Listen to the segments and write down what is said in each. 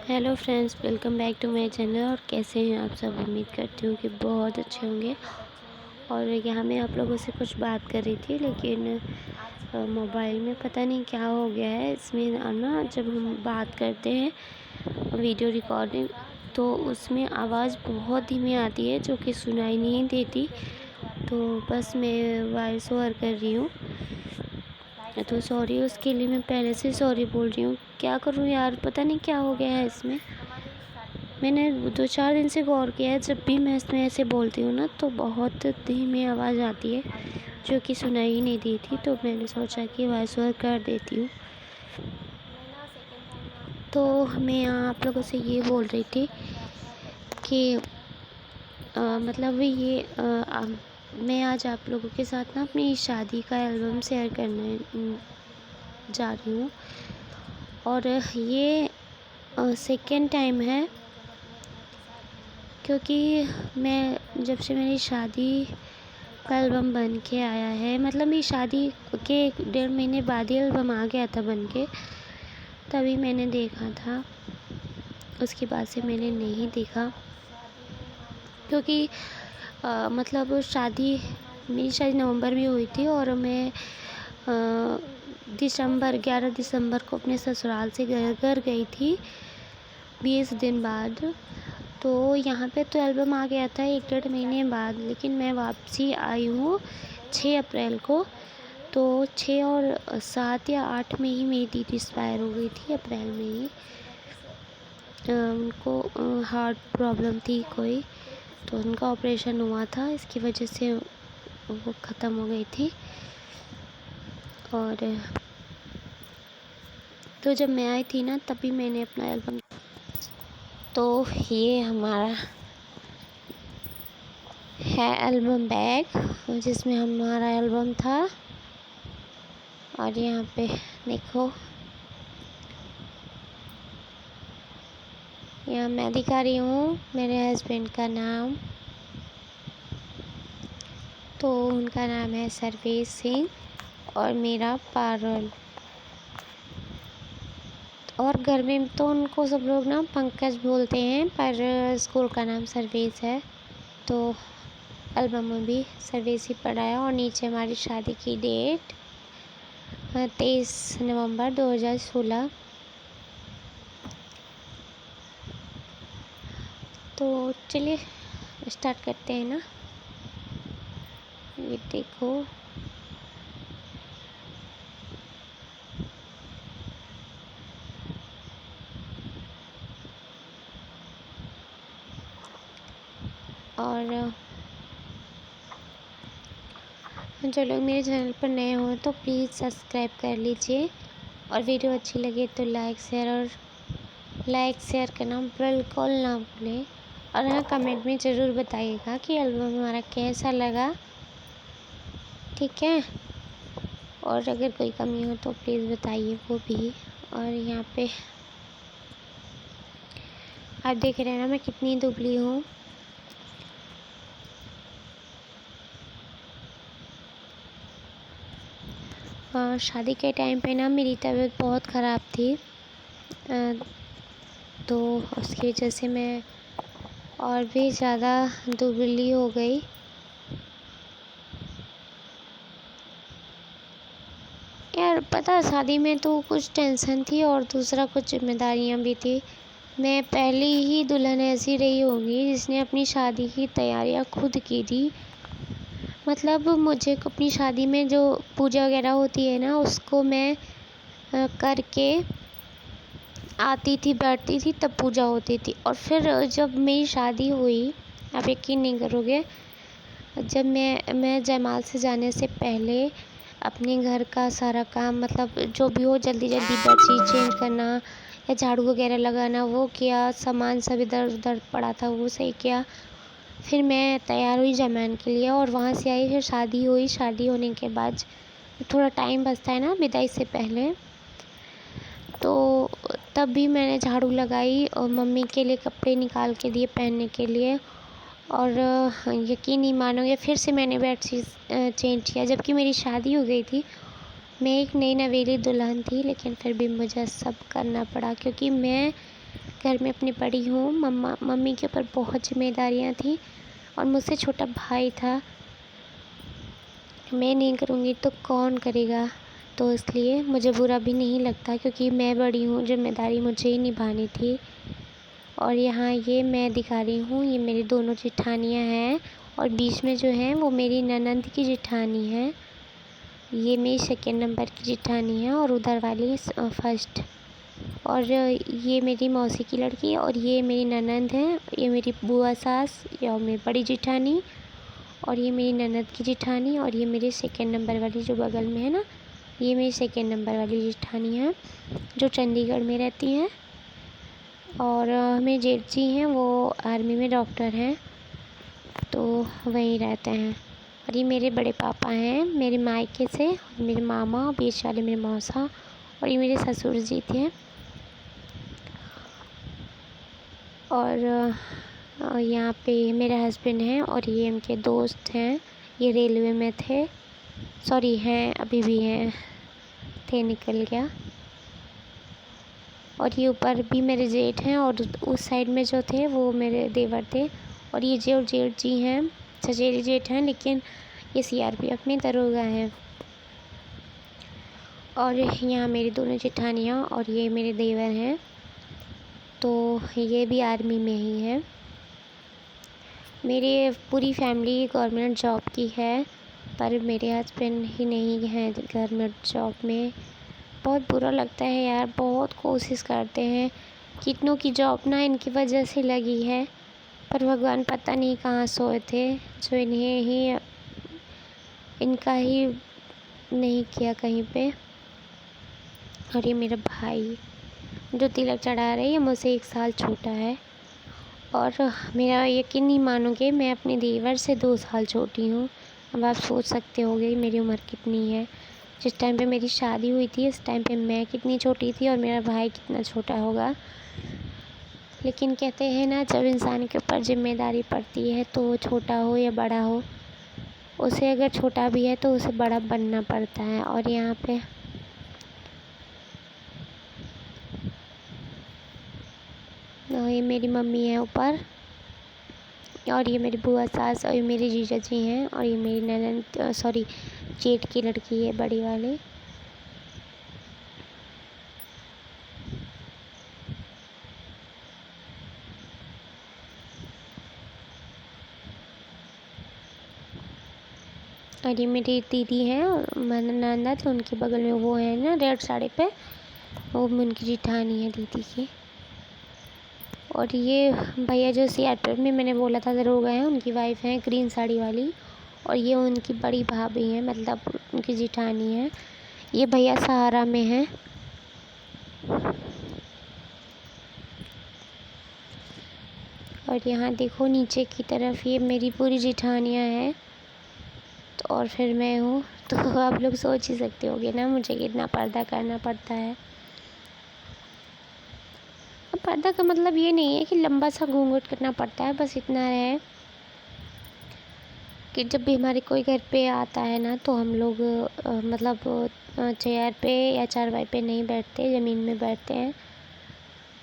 Hello friends, welcome back to my channel. और कैसे हैं आप सब? उम्मीद करती हूँ कि बहुत अच्छे होंगे। और यहाँ मैं आप लोगों से कुछ बात कर रही थी, लेकिन मोबाइल में पता नहीं क्या हो गया है। इसमें ना जब हम बात करते हैं वीडियो रिकॉर्डिंग, तो उसमें आवाज़ बहुत धीमी आती है जो कि सुनाई नहीं देती। तो बस मैं वॉइस ओवर कर रही हूँ, तो सॉरी, उसके लिए मैं पहले से सॉरी बोल रही हूँ। क्या करूँ यार, पता नहीं क्या हो गया है इसमें। मैंने 2-4 दिन से गौर किया है, जब भी मैं इसमें ऐसे बोलती हूँ ना तो बहुत धीमी आवाज़ आती है जो कि सुनाई ही नहीं दी थी। तो मैंने सोचा कि वॉइस ओवर कर देती हूँ। तो मैं यहाँ आप लोगों से ये बोल रही थी कि मतलब मैं आज आप लोगों के साथ ना अपनी शादी का एल्बम शेयर करने जा रही हूँ। और ये सेकेंड टाइम है, क्योंकि मैं जब से मेरी शादी का एल्बम बन के आया है, मतलब मेरी शादी के 1.5 महीने बाद ही एल्बम आ गया था बन के, तभी मैंने देखा था। उसके बाद से मैंने नहीं देखा, क्योंकि मतलब मेरी शादी नवंबर में हुई थी और मैं 11 दिसंबर को अपने ससुराल से घर गई थी 20 दिन बाद। तो यहाँ पे तो एल्बम आ गया था 1-1.5 महीने बाद, लेकिन मैं वापसी आई हूँ 6 अप्रैल को। तो 6 और 7 या 8 में ही मेरी दीदी एक्सपायर हो गई थी, अप्रैल में ही। उनको हार्ट प्रॉब्लम थी कोई, तो उनका ऑपरेशन हुआ था, इसकी वजह से वो ख़त्म हो गई थी। और तो जब मैं आई थी ना, तभी मैंने अपना एल्बम। तो ये हमारा है एल्बम बैग, जिसमें हमारा एल्बम था। और यहाँ पे देखो, यहाँ मैं दिखा रही हूँ मेरे हस्बैंड का नाम। तो उनका नाम है सर्वेश सिंह और मेरा पारुल। और घर में तो उनको सब लोग ना पंकज बोलते हैं, पर स्कूल का नाम सर्वेश है। तो एल्बम में भी सर्वेश ही पड़ा है। और नीचे हमारी शादी की डेट 23 नवंबर 2016। तो चलिए स्टार्ट करते हैं ना। ये देखो, और जो लोग मेरे चैनल पर नए हो तो प्लीज़ सब्सक्राइब कर लीजिए। और वीडियो अच्छी लगे तो लाइक शेयर करना बिल्कुल ना भूलें। और हाँ, कमेंट में ज़रूर बताइएगा कि एल्बम हमारा कैसा लगा, ठीक है। और अगर कोई कमी हो तो प्लीज़ बताइए वो भी। और यहाँ पे आप देख रहे हैं ना मैं कितनी दुबली हूँ। शादी के टाइम पे ना मेरी तबीयत बहुत ख़राब थी, तो उसकी वजह से मैं और भी ज़्यादा दुबली हो गई। यार पता, शादी में तो कुछ टेंशन थी और दूसरा कुछ जिम्मेदारियां भी थी। मैं पहली ही दुल्हन ऐसी रही होगी जिसने अपनी शादी की तैयारियां खुद की थी। मतलब मुझे अपनी शादी में जो पूजा वगैरह होती है ना, उसको मैं करके आती थी, बैठती थी, तब पूजा होती थी। और फिर जब मेरी शादी हुई, आप यकीन नहीं करोगे, जब मैं जयमाल से जाने से पहले अपने घर का सारा काम, मतलब जो भी हो, जल्दी जल्दी बेडशीट चेंज करना या झाड़ू वगैरह लगाना, वो किया। सामान सब इधर उधर पड़ा था वो सही किया। फिर मैं तैयार हुई जयमाल के लिए और वहाँ से आई। फिर शादी हुई। शादी होने के बाद थोड़ा टाइम बचता है ना विदाई से पहले, तो तब भी मैंने झाड़ू लगाई और मम्मी के लिए कपड़े निकाल के दिए पहनने के लिए। और यकीन नहीं मानोगे, फिर से मैंने बेडशीट चेंज किया, जबकि मेरी शादी हो गई थी। मैं एक नई नवेली दुल्हन थी, लेकिन फिर भी मुझे सब करना पड़ा, क्योंकि मैं घर में अपनी बड़ी हूँ। मम्मी के ऊपर बहुत ज़िम्मेदारियाँ थी और मुझसे छोटा भाई था। मैं नहीं करूँगी तो कौन करेगा, तो इसलिए मुझे बुरा भी नहीं लगता क्योंकि मैं बड़ी हूँ, ज़िम्मेदारी मुझे ही निभानी थी। और यहाँ ये मैं दिखा रही हूँ, ये मेरी दोनों जेठानियाँ हैं और बीच में जो है वो मेरी ननंद की जेठानी है। ये मेरी सेकेंड नंबर की जेठानी है और उधर वाली फर्स्ट। और ये मेरी मौसी की लड़की और ये मेरी ननंद है। ये मेरी बुआ सास या मेरी बड़ी जेठानी और ये मेरी ननंद की जेठानी और ये मेरी सेकेंड नंबर वाली जो बगल में है ना, ये मेरी सेकेंड नंबर वाली जेठानी है जो चंडीगढ़ में रहती हैं। और मेरे जेठ जी हैं, वो आर्मी में डॉक्टर हैं, तो वहीं रहते हैं। और ये मेरे बड़े पापा हैं मेरे मायके से, मेरे मामा, बीच वाले मेरे मौसा और ये मेरे ससुर जी थे। और यहाँ पे मेरे हस्बैंड हैं और ये उनके दोस्त हैं। ये रेलवे में थे, सॉरी हैं, अभी भी हैं, थे, निकल गया। और ये ऊपर भी मेरे जेठ हैं और उस साइड में जो थे वो मेरे देवर थे। और ये जो जेठ जी हैं, चचेरे जेठ हैं, लेकिन ये सीआरपीएफ में दरोगा हैं। और यहाँ मेरी दोनों जेठानियाँ और ये मेरे देवर हैं, तो ये भी आर्मी में ही है। मेरी पूरी फैमिली गवर्नमेंट जॉब की है, पर मेरे हस्बैंड ही नहीं हैं गवर्नमेंट जॉब में। बहुत बुरा लगता है यार, बहुत कोशिश करते हैं, कितनों की जॉब ना इनकी वजह से लगी है, पर भगवान पता नहीं कहाँ सोए थे जो इन्हें ही, इनका ही नहीं किया कहीं पे। और ये मेरा भाई जो तिलक चढ़ा रही है, मुझसे 1 साल छोटा है। और मेरा यकीन नहीं मानोगे, मैं अपने देवर से 2 साल छोटी हूँ। अब आप सोच सकते होगे मेरी उम्र कितनी है। जिस टाइम पे मेरी शादी हुई थी उस टाइम पे मैं कितनी छोटी थी और मेरा भाई कितना छोटा होगा। लेकिन कहते हैं ना, जब इंसान के ऊपर जिम्मेदारी पड़ती है तो छोटा हो या बड़ा हो, उसे अगर छोटा भी है तो उसे बड़ा बनना पड़ता है। और यहाँ पे ये मेरी मम्मी है ऊपर और ये मेरी बुआ सास और ये मेरे जीजा जी हैं और ये मेरी ननद, सॉरी, जेठ की लड़की है बड़ी वाली। और ये मेरी दीदी हैं ननद, तो उनके बगल में वो है ना रेड साड़ी पे, वो उनकी जेठानी है दीदी की। और ये भैया जो सीआरपीएफ में मैंने बोला था दरोगा हैं, उनकी वाइफ है ग्रीन साड़ी वाली। और ये उनकी बड़ी भाभी हैं, मतलब उनकी जेठानी है। ये भैया सहारा में है। और यहाँ देखो नीचे की तरफ ये मेरी पूरी जेठानियाँ हैं, तो और फिर मैं हूँ। तो आप लोग सोच ही सकते होगे ना मुझे कितना पर्दा करना पड़ता है। अब पर्दा का मतलब ये नहीं है कि लंबा सा घूंघट करना पड़ता है, बस इतना है कि जब भी हमारे कोई घर पे आता है ना, तो हम लोग मतलब चेयर पे या चारपाई पे नहीं बैठते, ज़मीन में बैठते हैं।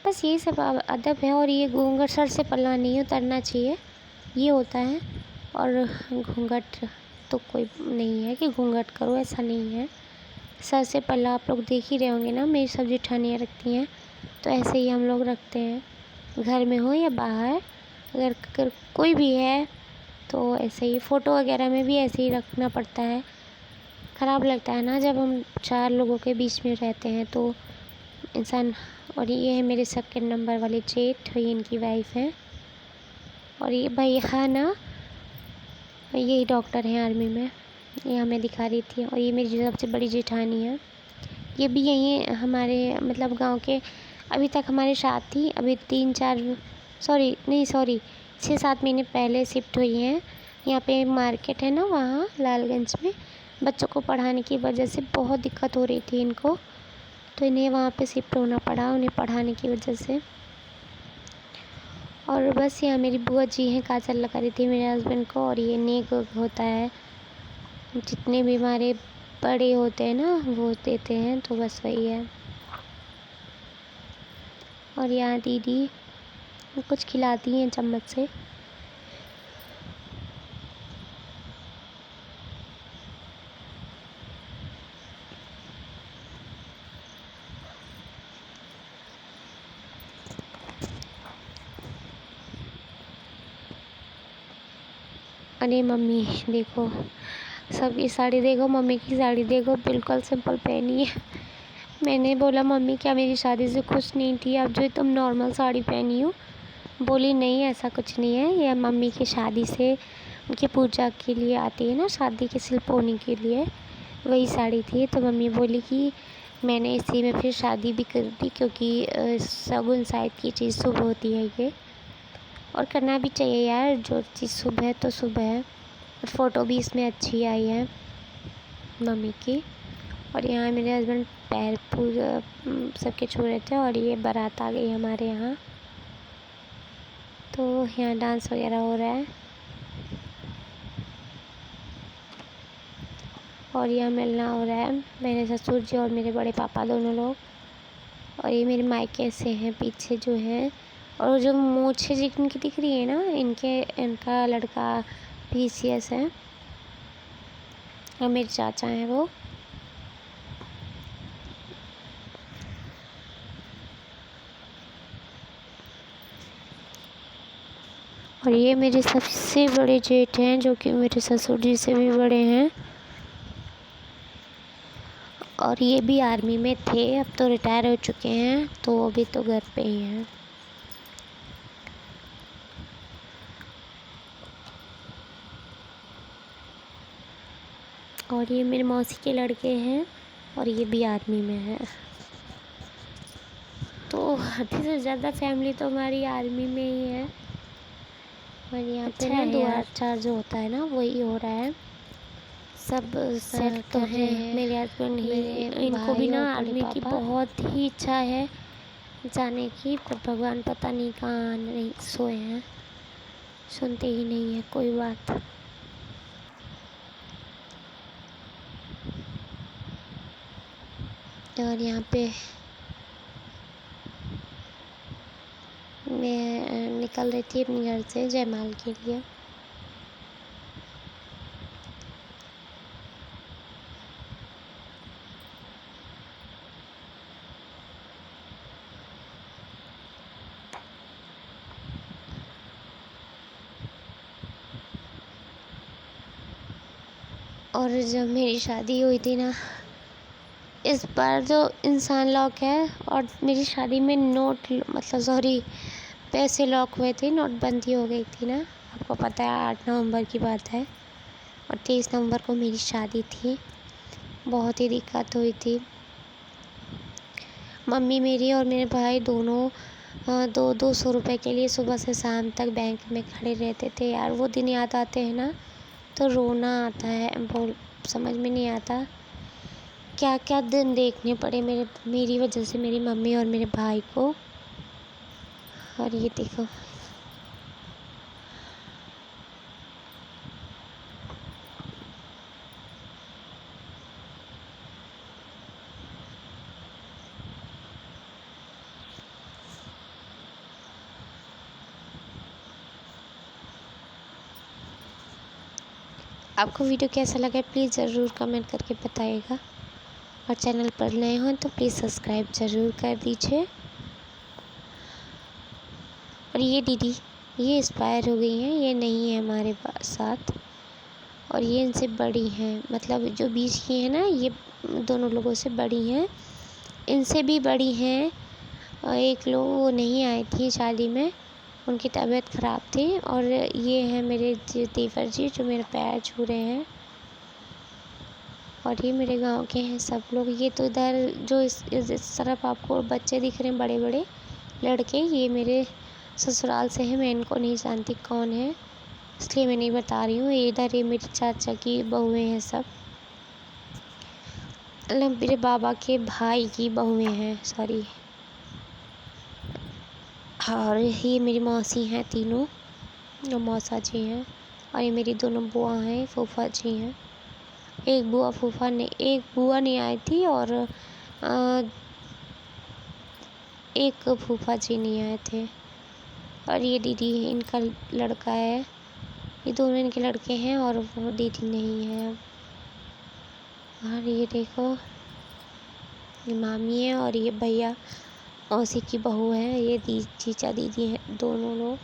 बस यही सब अदब है। और ये घूंघट सर से पल्ला नहीं उतरना चाहिए, ये होता है। और घूंघट तो कोई नहीं है कि घूंघट करो, ऐसा नहीं है। सर से पल्ला आप लोग देख ही रहे होंगे ना, मेरी सब जेठानियाँ रखती हैं, तो ऐसे ही हम लोग रखते हैं, घर में हो या बाहर। अगर कोई भी है तो ऐसे ही, फ़ोटो वगैरह में भी ऐसे ही रखना पड़ता है। ख़राब लगता है ना जब हम 4 लोगों के बीच में रहते हैं तो इंसान। और ये है मेरे सेकंड नंबर वाले जेठ, ये इनकी वाइफ है। और ये भैया ना, ये डॉक्टर हैं आर्मी में, ये हमें दिखा रही थी। और ये मेरी जो सबसे बड़ी जेठानी है, ये भी यहीं हमारे मतलब गांव के, अभी तक हमारे साथ थी। अभी 6-7 महीने पहले शिफ्ट हुई हैं। यहाँ पे मार्केट है ना, वहाँ लालगंज में बच्चों को पढ़ाने की वजह से बहुत दिक्कत हो रही थी इनको, तो इन्हें वहाँ पे शिफ्ट होना पड़ा उन्हें पढ़ाने की वजह से। और बस यहाँ मेरी बुआ जी हैं, काजल लगा रही थी मेरे हस्बैंड को। और ये नेक होता है, जितने भी हमारे बड़े होते हैं ना वो देते हैं, तो बस वही है। और यहाँ दीदी कुछ खिलाती हैं चम्मच से। अरे मम्मी देखो, सबकी साड़ी देखो, मम्मी की साड़ी देखो, बिल्कुल सिंपल पहनी है। मैंने बोला मम्मी क्या मेरी शादी से खुश नहीं थी, अब जो तुम नॉर्मल साड़ी पहनी हो? बोली नहीं ऐसा कुछ नहीं है, यह मम्मी की शादी से उनकी पूजा के लिए आती है ना, शादी के सिर्फ होने के लिए वही साड़ी थी। तो मम्मी बोली कि मैंने इसी में फिर शादी भी कर दी, क्योंकि शगुन साइड की चीज़ शुभ होती है ये, और करना भी चाहिए यार, जो चीज़ शुभ है तो शुभ है। और फ़ोटो भी इसमें अच्छी आई है मम्मी की। और यहाँ मेरे हस्बैंड पैर पूजा सबके छू रहे थे, और ये बारात आ गई हमारे यहाँ। तो यहाँ डांस वगैरह हो रहा है, और यहाँ मिलना हो रहा है मेरे ससुर जी और मेरे बड़े पापा दोनों लोग। और ये मेरे मायके से हैं पीछे जो हैं, और जो मूछें जिनकी दिख रही है ना, इनका लड़का PCS है, और मेरे चाचा हैं वो। और ये मेरे सबसे बड़े जेठ हैं, जो कि मेरे ससुर जी से भी बड़े हैं, और ये भी आर्मी में थे, अब तो रिटायर हो चुके हैं, तो अभी तो घर पे ही हैं। और ये मेरी मौसी के लड़के हैं, और ये भी आर्मी में है। तो आधी से ज़्यादा फैमिली तो हमारी आर्मी में ही है। और यहाँ पे ना 2004 जो होता है ना, वही हो रहा है। सब सेट तो है, मेरे हस्बैंड ही, इनको भी ना आर्मी की बहुत ही इच्छा है जाने की, पर भगवान पता नहीं कहाँ नहीं सोए हैं, सुनते ही नहीं है कोई बात। और यहाँ पे मैं निकल रही थी अपने घर से जयमाल के लिए। और जब मेरी शादी हुई थी ना, इस बार जो इंसान लॉक है, और मेरी शादी में नोट मतलब सॉरी पैसे लॉक हुए थे, नोटबंदी हो गई थी ना, आपको पता है 8 नवंबर की बात है, और 23 नवंबर को मेरी शादी थी। बहुत ही दिक्कत हुई थी। मम्मी मेरी और मेरे भाई दोनों 200 रुपये के लिए सुबह से शाम तक बैंक में खड़े रहते थे यार। वो दिन याद आते हैं ना तो रोना आता है, बोल समझ में नहीं आता क्या क्या दिन देखने पड़े मेरी वजह से, मेरी मम्मी और मेरे भाई को। और ये देखो, आपको वीडियो कैसा लगा प्लीज़ ज़रूर कमेंट करके बताइएगा, और चैनल पर नए हो तो प्लीज़ सब्सक्राइब ज़रूर कर दीजिए। और ये दीदी ये एक्सपायर हो गई हैं, ये नहीं है हमारे साथ, और ये इनसे बड़ी हैं, मतलब जो बीच की है ना, ये दोनों लोगों से बड़ी हैं, इनसे भी बड़ी हैं। और एक लोग वो नहीं आई थी शादी में, उनकी तबीयत ख़राब थी। और ये हैं मेरे देवर जी जो मेरे पैर छू रहे हैं, और ये मेरे गांव के हैं सब लोग। ये तो इधर जो इस तरफ आपको बच्चे दिख रहे हैं, बड़े बड़े लड़के, ये मेरे ससुराल से हैं, मैं इनको नहीं जानती कौन है, इसलिए मैं नहीं बता रही हूँ। इधर ये मेरे चाचा की बहुएं हैं सब, मतलब मेरे बाबा के भाई की बहुएं हैं, सॉरी। और ये मेरी मौसी हैं तीनों, जो मौसा जी हैं, और ये मेरी दोनों बुआ हैं, फूफा जी हैं। एक बुआ नहीं आई थी, और एक फूफा जी नहीं आए थे। और ये दीदी इनका लड़का है, ये दोनों इनके लड़के हैं और वो दीदी नहीं है अब। और ये देखो, ये मामी है और ये भैया मौसी की बहू है, ये चीचा दीदी हैं दोनों लोग।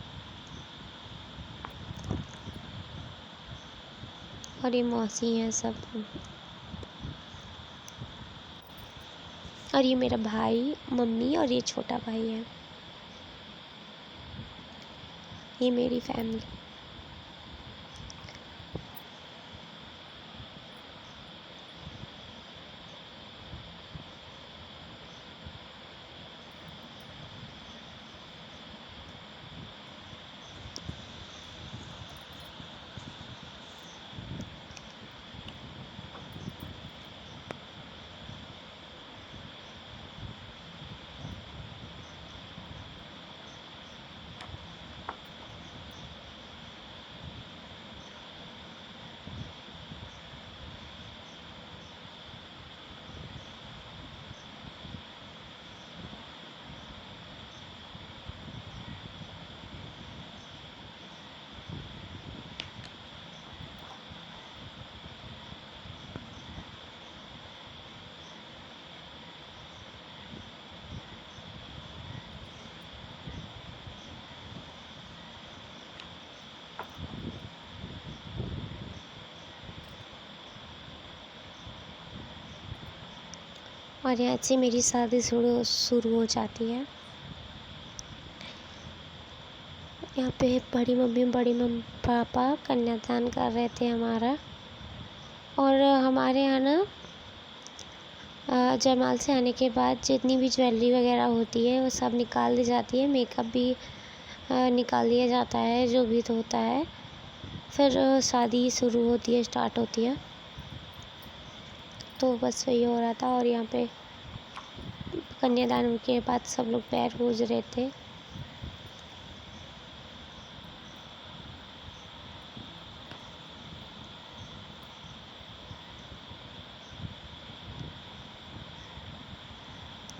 और ये मौसी हैं सब। और ये मेरा भाई, मम्मी और ये छोटा भाई है। ये मेरी फैमिली। और यहाँ से मेरी शादी शुरू हो जाती है। यहाँ पे बड़ी मम्मी पापा कन्यादान कर रहे थे हमारा। और हमारे यहाँ ना जयमाल से आने के बाद जितनी भी ज्वेलरी वगैरह होती है वो सब निकाल दी जाती है। मेकअप भी निकाल दिया जाता है, जो भी तो होता है। फिर शादी शुरू होती है, स्टार्ट होती है। तो बस वही हो रहा था। और यहाँ पे कन्यादान के बाद सब लोग पैर पूज रहे थे।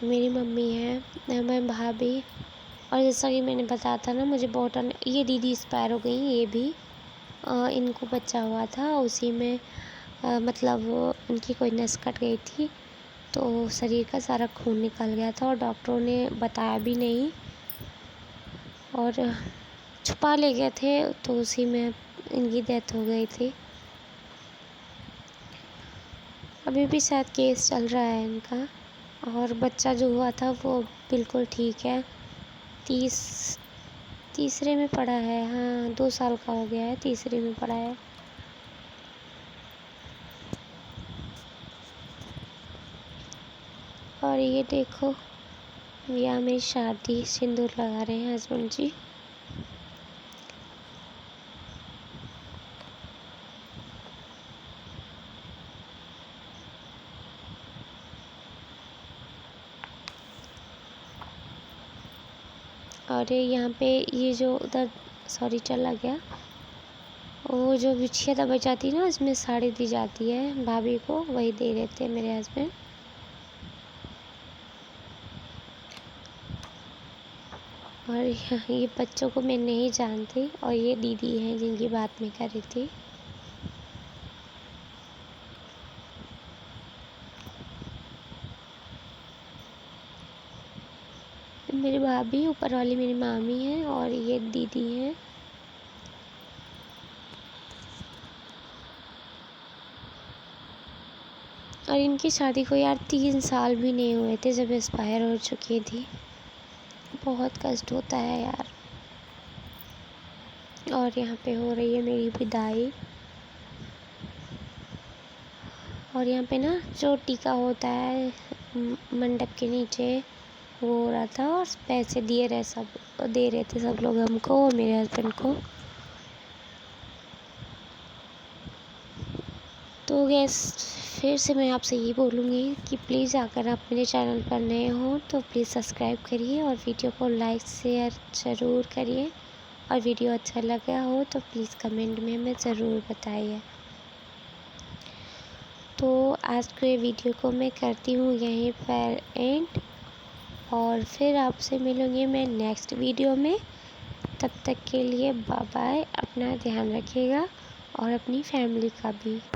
मेरी मम्मी है, मैं भाभी। और जैसा कि मैंने बताया था ना, मुझे बहुत ये दीदी एक्सपायर हो गई। ये भी इनको बच्चा हुआ था, उसी में मतलब उनकी कोई नस कट गई थी, तो शरीर का सारा खून निकल गया था और डॉक्टरों ने बताया भी नहीं और छुपा ले गए थे, तो उसी में इनकी डेथ हो गई थी। अभी भी शायद केस चल रहा है इनका। और बच्चा जो हुआ था वो बिल्कुल ठीक है, तीसरे में पड़ा है। हाँ, 2 साल का हो गया है, तीसरे में पड़ा है। और ये देखो, यहाँ में शादी सिंदूर लगा रहे हैं हस्बैंड जी। और यहाँ पे ये जो उधर सॉरी चला गया, वो जो बिछिया दबाई जाती है ना, उसमें साड़ी दी जाती है भाभी को, वही दे रहे थे मेरे हस्बैंड। और ये बच्चों को मैं नहीं जानती, और ये दीदी हैं जिनकी बात मैं कर रही थी। मेरी भाभी, ऊपर वाली मेरी मामी है और ये दीदी हैं। और इनकी शादी को यार 3 साल भी नहीं हुए थे जब एक्सपायर हो चुकी थी। बहुत कष्ट होता है यार। और यहाँ पे हो रही है मेरी विदाई। और यहाँ पे ना जो टीका होता है मंडप के नीचे, वो हो रहा था और पैसे दे रहे थे सब लोग हमको और मेरे हस्बैंड को। तो गैस, फिर से मैं आपसे ये बोलूँगी कि प्लीज़ अगर आप मेरे चैनल पर नए हो तो प्लीज़ सब्सक्राइब करिए और वीडियो को लाइक शेयर ज़रूर करिए। और वीडियो अच्छा लगा हो तो प्लीज़ कमेंट में हमें ज़रूर बताइए। तो आज के वीडियो को मैं करती हूँ यहीं पर एंड। और फिर आपसे मिलूँगी मैं नेक्स्ट वीडियो में। तब तक के लिए बाय बाय। अपना ध्यान रखिएगा और अपनी फैमिली का भी।